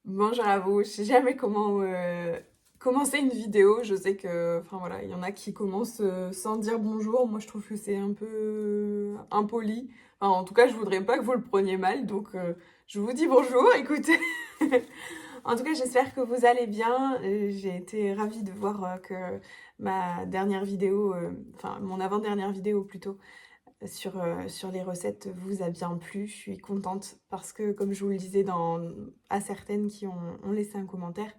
Bonjour à vous, je sais jamais comment commencer une vidéo. Je sais que, enfin voilà, il y en a qui commencent sans dire bonjour. Moi, je trouve que c'est un peu impoli. Enfin, en tout cas, je voudrais pas que vous le preniez mal, donc je vous dis bonjour. Écoutez, en tout cas, j'espère que vous allez bien. J'ai été ravie de voir que ma dernière vidéo, enfin mon avant-dernière vidéo plutôt, sur les recettes vous a bien plu. Je suis contente parce que, comme je vous le disais à certaines qui ont laissé un commentaire,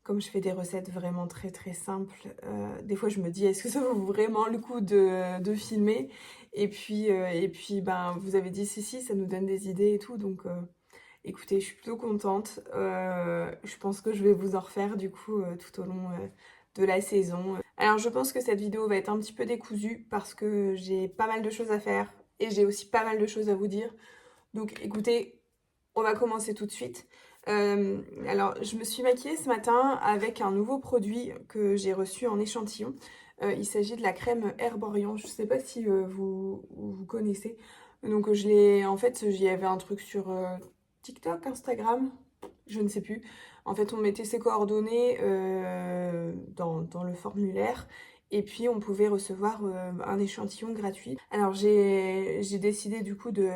comme je fais des recettes vraiment très très simples, des fois je me dis est-ce que ça vaut vraiment le coup de filmer? Et puis ben, vous avez dit si, ça nous donne des idées et tout, donc écoutez, je suis plutôt contente. Je pense que je vais vous en refaire du coup tout au long de la saison. Alors je pense que cette vidéo va être un petit peu décousue parce que j'ai pas mal de choses à faire et j'ai aussi pas mal de choses à vous dire. Donc écoutez, on va commencer tout de suite. Alors je me suis maquillée ce matin avec un nouveau produit que j'ai reçu en échantillon. Il s'agit de la crème Herborian. Je sais pas si vous connaissez. Donc je l'ai, en fait, j'y avais un truc sur TikTok, Instagram, je ne sais plus. En fait, on mettait ses coordonnées dans le formulaire et puis on pouvait recevoir un échantillon gratuit. Alors j'ai décidé du coup de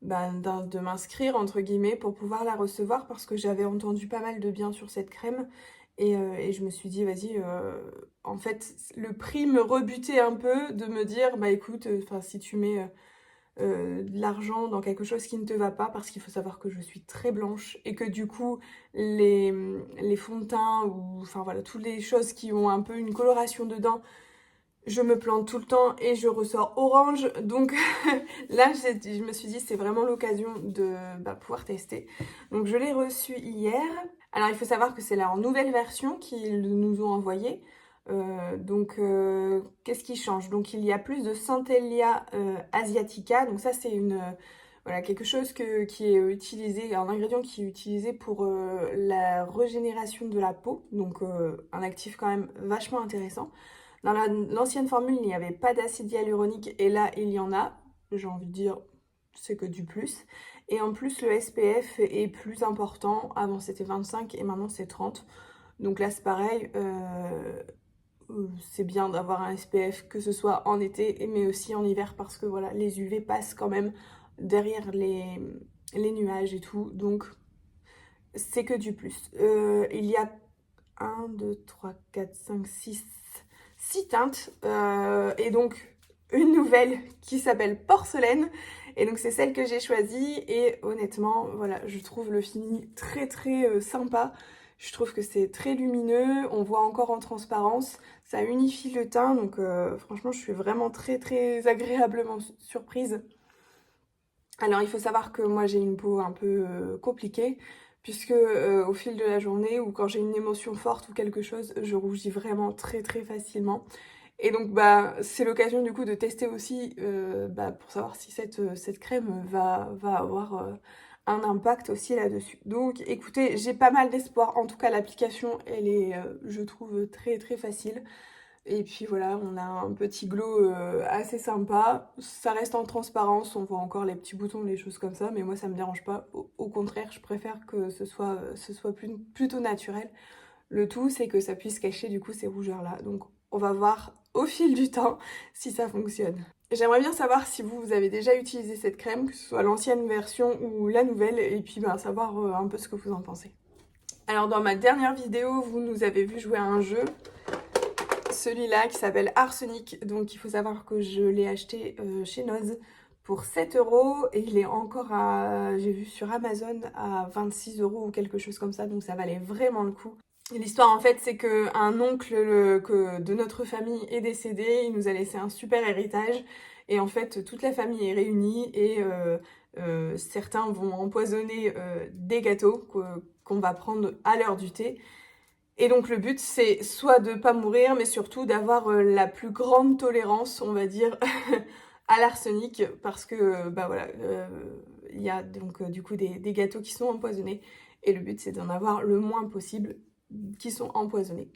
m'inscrire entre guillemets pour pouvoir la recevoir parce que j'avais entendu pas mal de bien sur cette crème et je me suis dit vas-y, en fait le prix me rebutait un peu de me dire bah écoute, enfin si tu mets de l'argent dans quelque chose qui ne te va pas, parce qu'il faut savoir que je suis très blanche et que du coup les fonds de teint ou enfin voilà toutes les choses qui ont un peu une coloration dedans, je me plante tout le temps et je ressors orange. Donc là je me suis dit c'est vraiment l'occasion de pouvoir tester. Donc je l'ai reçu hier. Alors il faut savoir que c'est la nouvelle version qu'ils nous ont envoyée. Qu'est-ce qui change? Donc il y a plus de Centellia asiatica. Donc ça c'est voilà, quelque chose qui est utilisé, un ingrédient qui est utilisé pour la régénération de la peau. Donc un actif quand même vachement intéressant. Dans l'ancienne formule, il n'y avait pas d'acide hyaluronique et là il y en a. J'ai envie de dire c'est que du plus. Et en plus le SPF est plus important. Avant c'était 25 et maintenant c'est 30. Donc là c'est pareil. C'est bien d'avoir un SPF, que ce soit en été mais aussi en hiver, parce que voilà, les UV passent quand même derrière les nuages et tout, donc c'est que du plus. Il y a 1, 2, 3, 4, 5, 6 teintes, et donc une nouvelle qui s'appelle Porcelaine, et donc c'est celle que j'ai choisie, et honnêtement, voilà, je trouve le fini très très sympa. Je trouve que c'est très lumineux, on voit encore en transparence, ça unifie le teint, donc franchement je suis vraiment très très agréablement surprise. Alors il faut savoir que moi j'ai une peau un peu compliquée, puisque au fil de la journée ou quand j'ai une émotion forte ou quelque chose, je rougis vraiment très très facilement. Et donc bah c'est l'occasion du coup de tester aussi pour savoir si cette crème va avoir un impact aussi là-dessus. Donc écoutez, j'ai pas mal d'espoir. En tout cas l'application elle est je trouve très très facile. Et puis voilà, on a un petit glow assez sympa. Ça reste en transparence, on voit encore les petits boutons, les choses comme ça, mais moi ça me dérange pas. Au contraire, je préfère que ce soit plutôt naturel. Le tout, c'est que ça puisse cacher du coup ces rougeurs-là. Donc on va voir au fil du temps si ça fonctionne. J'aimerais bien savoir si vous avez déjà utilisé cette crème, que ce soit l'ancienne version ou la nouvelle, et puis savoir un peu ce que vous en pensez. Alors dans ma dernière vidéo, vous nous avez vu jouer à un jeu, celui-là qui s'appelle Arsenic. Donc il faut savoir que je l'ai acheté chez Noz pour 7 € et il est encore j'ai vu sur Amazon à 26 € ou quelque chose comme ça, donc ça valait vraiment le coup. L'histoire en fait c'est que un oncle de notre famille est décédé, il nous a laissé un super héritage et en fait toute la famille est réunie et certains vont empoisonner des gâteaux qu'on va prendre à l'heure du thé. Et donc le but c'est soit de pas mourir mais surtout d'avoir la plus grande tolérance, on va dire, à l'arsenic, parce que voilà, il y a donc du coup des gâteaux qui sont empoisonnés et le but c'est d'en avoir le moins possible qui sont empoisonnés.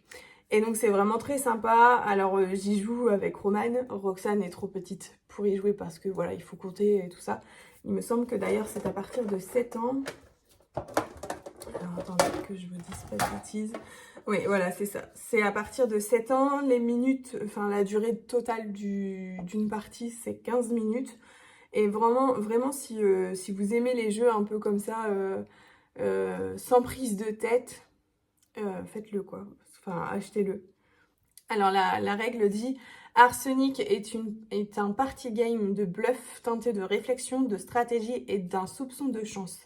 Et donc c'est vraiment très sympa. Alors j'y joue avec Romane. Roxane est trop petite pour y jouer parce que voilà, il faut compter et tout ça. Il me semble que d'ailleurs c'est à partir de 7 ans. Alors que je vous dise pas de bêtises. Oui, voilà, c'est ça. C'est à partir de 7 ans, les minutes, enfin la durée totale d'une partie, c'est 15 minutes. Et vraiment, si vous aimez les jeux un peu comme ça, sans prise de tête, faites-le quoi. Enfin, achetez-le. Alors la règle dit: Arsenic est un party game de bluff teinté de réflexion, de stratégie et d'un soupçon de chance.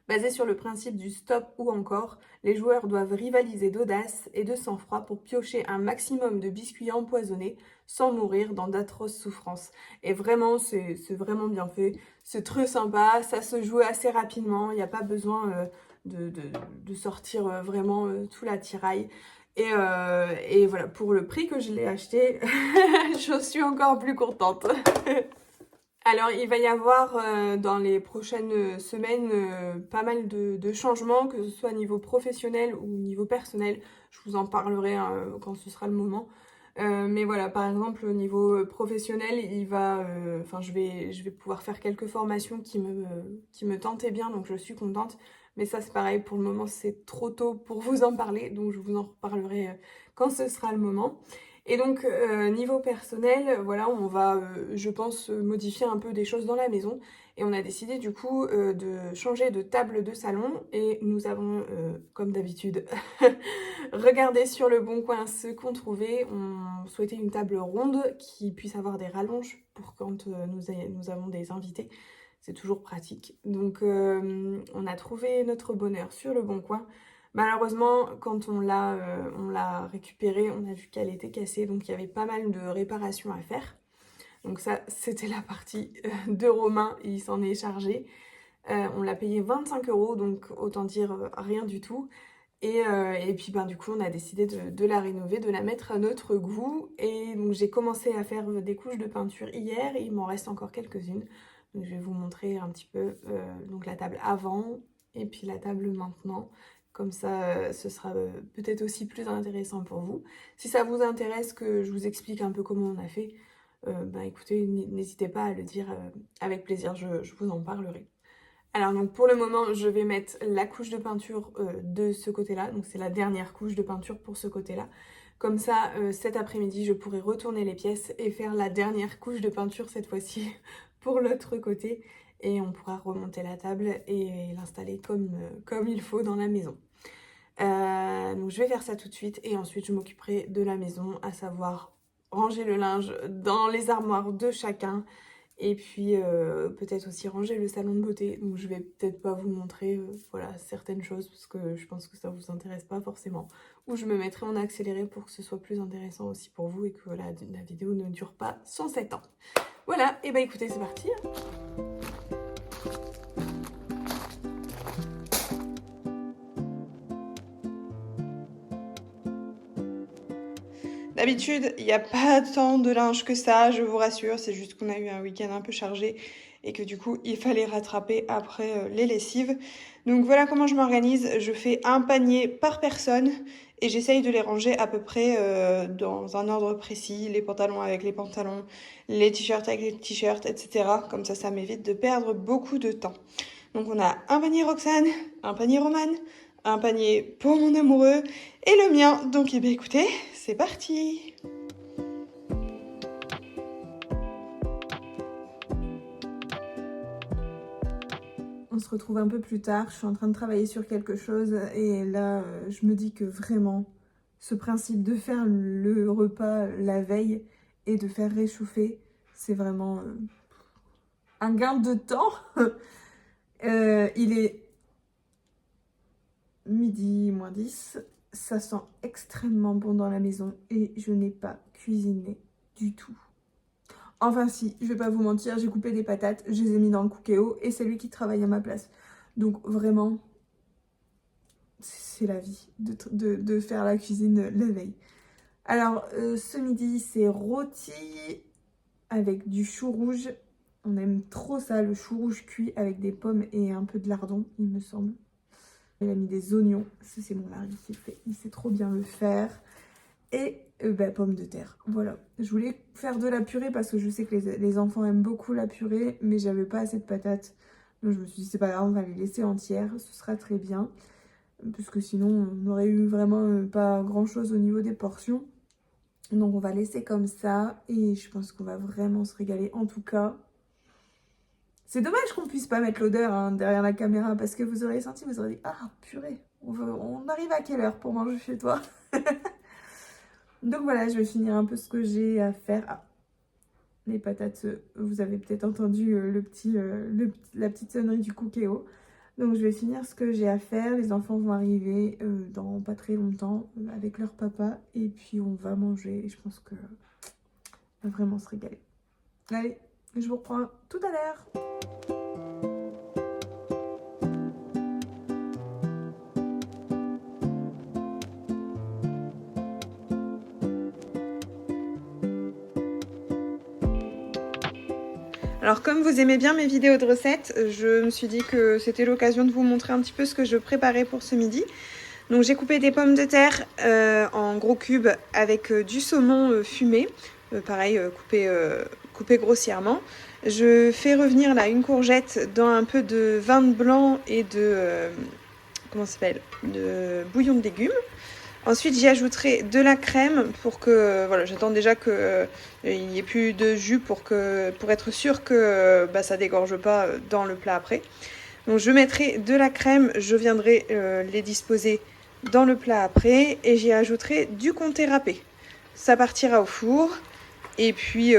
Basé sur le principe du stop ou encore, les joueurs doivent rivaliser d'audace et de sang-froid pour piocher un maximum de biscuits empoisonnés sans mourir dans d'atroces souffrances. Et vraiment, c'est vraiment bien fait. C'est très sympa, ça se joue assez rapidement, il n'y a pas besoin de sortir vraiment tout l'attirail. Et voilà, pour le prix que je l'ai acheté, je suis encore plus contente. Alors, il va y avoir dans les prochaines semaines pas mal de changements, que ce soit niveau professionnel ou niveau personnel. Je vous en parlerai quand ce sera le moment. Mais voilà, par exemple, au niveau professionnel, je vais pouvoir faire quelques formations qui me tentaient bien, donc je suis contente. Mais ça, c'est pareil, pour le moment, c'est trop tôt pour vous en parler, donc je vous en reparlerai quand ce sera le moment. Et donc, niveau personnel, voilà, on va, je pense, modifier un peu des choses dans la maison. Et on a décidé du coup de changer de table de salon. Et nous avons, comme d'habitude, regardé sur le bon coin ce qu'on trouvait. On souhaitait une table ronde qui puisse avoir des rallonges pour quand nous avons des invités. C'est toujours pratique. Donc, on a trouvé notre bonheur sur le bon coin. Malheureusement, quand on l'a récupérée, on a vu qu'elle était cassée, donc il y avait pas mal de réparations à faire. Donc ça, c'était la partie de Romain, il s'en est chargé. On l'a payé 25 €, donc autant dire rien du tout. Et puis du coup, on a décidé de la rénover, de la mettre à notre goût. Et donc j'ai commencé à faire des couches de peinture hier, et il m'en reste encore quelques-unes. Donc je vais vous montrer un petit peu donc la table avant et puis la table maintenant. Comme ça, ce sera peut-être aussi plus intéressant pour vous. Si ça vous intéresse que je vous explique un peu comment on a fait, écoutez, n'hésitez pas à le dire, avec plaisir, je vous en parlerai. Alors donc pour le moment, je vais mettre la couche de peinture de ce côté-là. Donc c'est la dernière couche de peinture pour ce côté-là. Comme ça, cet après-midi, je pourrai retourner les pièces et faire la dernière couche de peinture cette fois-ci pour l'autre côté. Et on pourra remonter la table et l'installer comme il faut dans la maison. Donc je vais faire ça tout de suite et ensuite je m'occuperai de la maison, à savoir ranger le linge dans les armoires de chacun. Et puis peut-être aussi ranger le salon de beauté. Donc je vais peut-être pas vous montrer voilà, certaines choses parce que je pense que ça vous intéresse pas forcément. Ou je me mettrai en accéléré pour que ce soit plus intéressant aussi pour vous et que la vidéo ne dure pas 107 ans. Voilà, et écoutez, c'est parti. D'habitude, il n'y a pas tant de linge que ça, je vous rassure. C'est juste qu'on a eu un week-end un peu chargé et que du coup, il fallait rattraper après les lessives. Donc voilà comment je m'organise. Je fais un panier par personne et j'essaye de les ranger à peu près dans un ordre précis. Les pantalons avec les pantalons, les t-shirts avec les t-shirts, etc. Comme ça m'évite de perdre beaucoup de temps. Donc on a un panier Roxane, un panier Romane, un panier pour mon amoureux et le mien. Donc écoutez, c'est parti! On se retrouve un peu plus tard, je suis en train de travailler sur quelque chose et là je me dis que vraiment ce principe de faire le repas la veille et de faire réchauffer, c'est vraiment un gain de temps. Il est midi moins 10, ça sent extrêmement bon dans la maison et je n'ai pas cuisiné du tout. Enfin si, je vais pas vous mentir, j'ai coupé des patates, je les ai mis dans le Cookéo et c'est lui qui travaille à ma place. Donc vraiment, c'est la vie de faire la cuisine la veille. Alors ce midi, c'est rôti avec du chou rouge. On aime trop ça, le chou rouge cuit avec des pommes et un peu de lardon, il me semble. Il a mis des oignons, ça c'est mon mari qui le fait, il sait trop bien le faire. Et pommes de terre, voilà. Je voulais faire de la purée parce que je sais que les enfants aiment beaucoup la purée, mais j'avais pas assez de patates. Donc je me suis dit c'est pas grave, on va les laisser entières, ce sera très bien. parce que sinon on n'aurait eu vraiment pas grand chose au niveau des portions. Donc on va laisser comme ça et je pense qu'on va vraiment se régaler. En tout cas, c'est dommage qu'on puisse pas mettre l'odeur hein, derrière la caméra parce que vous aurez senti, vous aurez dit « Ah purée, on arrive à quelle heure pour manger chez toi ?» Donc voilà, je vais finir un peu ce que j'ai à faire. Ah, les patates, vous avez peut-être entendu la petite sonnerie du Cookéo. Donc je vais finir ce que j'ai à faire. Les enfants vont arriver dans pas très longtemps avec leur papa. Et puis on va manger. Et je pense que on va vraiment se régaler. Allez, je vous reprends tout à l'heure. Alors comme vous aimez bien mes vidéos de recettes, je me suis dit que c'était l'occasion de vous montrer un petit peu ce que je préparais pour ce midi. Donc j'ai coupé des pommes de terre en gros cubes avec du saumon fumé, pareil coupé grossièrement. Je fais revenir là une courgette dans un peu de vin blanc et de comment ça s'appelle, de bouillon de légumes. Ensuite, j'y ajouterai de la crème pour que, voilà, j'attends déjà qu'il n'y ait plus de jus pour être sûr que ça dégorge pas dans le plat après. Donc je mettrai de la crème, je viendrai les disposer dans le plat après et j'y ajouterai du comté râpé. Ça partira au four et puis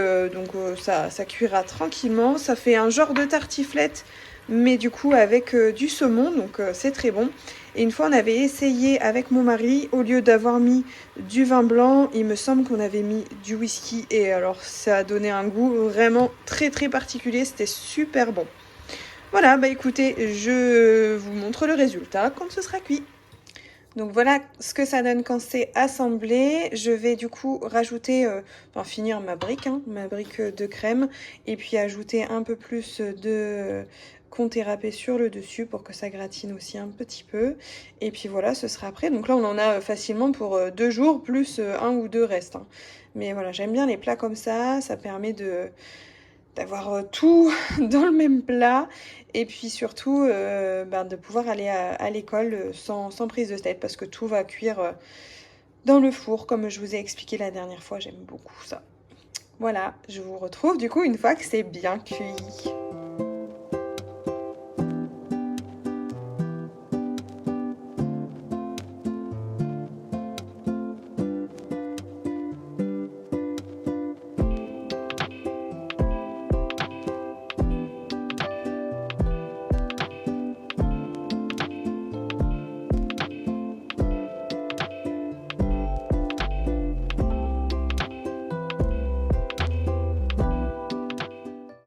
ça cuira tranquillement. Ça fait un genre de tartiflette mais du coup avec du saumon, donc c'est très bon. Et une fois on avait essayé avec mon mari, au lieu d'avoir mis du vin blanc, il me semble qu'on avait mis du whisky et alors ça a donné un goût vraiment très très particulier, c'était super bon. Voilà, bah écoutez, je vous montre le résultat quand ce sera cuit. Donc voilà ce que ça donne quand c'est assemblé. Je vais du coup rajouter, finir ma brique de crème et puis ajouter un peu plus de comté râpé sur le dessus pour que ça gratine aussi un petit peu. Et puis voilà, ce sera prêt. Donc là on en a facilement pour 2 jours plus 1 ou 2 restes. Hein. Mais voilà, j'aime bien les plats comme ça permet d'avoir tout dans le même plat et puis surtout de pouvoir aller à l'école sans prise de tête parce que tout va cuire dans le four comme je vous ai expliqué la dernière fois, j'aime beaucoup ça. Voilà, je vous retrouve du coup une fois que c'est bien cuit.